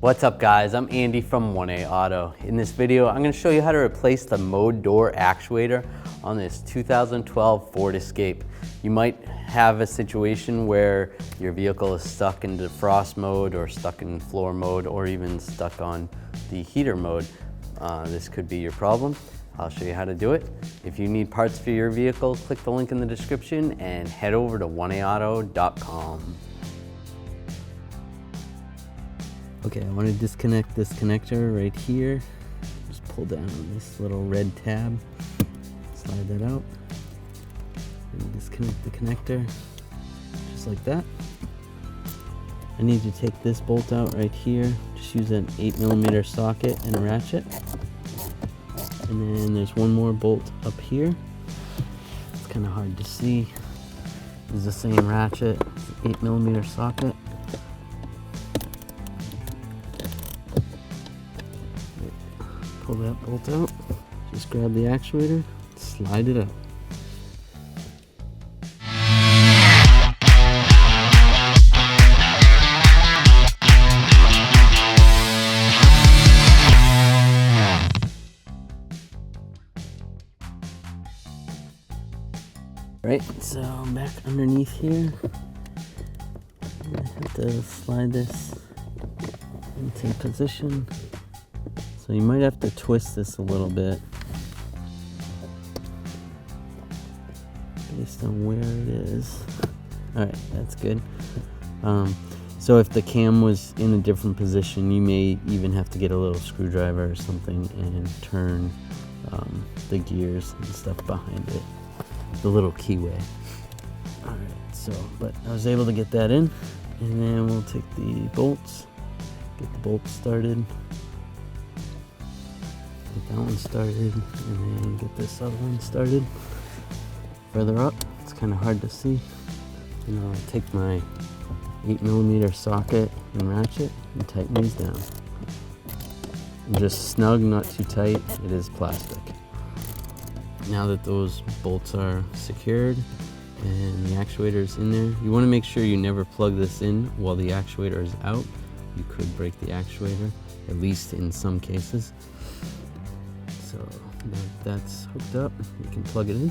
What's up guys, I'm Andy from 1A Auto. In this video, I'm going to show you how to replace the mode door actuator on this 2012 Ford Escape. You might have a situation where your vehicle is stuck in defrost mode or stuck in floor mode or even stuck on the heater mode. This could be your problem. I'll show you how to do it. If you need parts for your vehicle, click the link in the description and head over to 1aauto.com. Okay, I want to disconnect this connector right here. Just pull down this little red tab, slide that out, and disconnect the connector, just like that. I need to take this bolt out right here. Just use an 8mm socket and a ratchet. And then there's one more bolt up here. It's kind of hard to see. It's the same ratchet, 8mm socket. Pull that bolt out. Just grab the actuator, slide it up. Right, so I'm back underneath here. I have to slide this into position. So you might have to twist this a little bit based on where it is. Alright, that's good. So if the cam was in a different position, you may even have to get a little screwdriver or something and turn the gears and stuff behind it. The little keyway. Alright, so, but I was able to get that in, and then we'll take the bolts, get the bolts started, get that one started, and then get this other one started. Further up, it's kind of hard to see, and I'll take my 8mm socket and ratchet and tighten these down. And just snug, not too tight, it is plastic. Now that those bolts are secured and the actuator is in there, you want to make sure you never plug this in while the actuator is out. You could break the actuator, at least in some cases. So now that's hooked up, you can plug it in.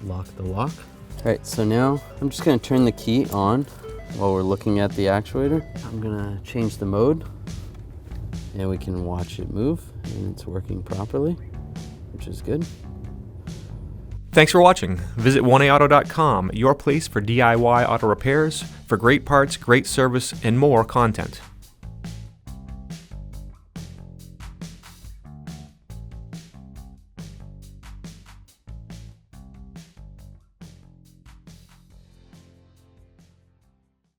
Lock the lock. Alright, so now I'm just going to turn the key on while we're looking at the actuator. I'm going to change the mode and we can watch it move, and it's working properly, which is good. Thanks for watching. Visit 1aauto.com, your place for DIY auto repairs, for great parts, great service, and more content.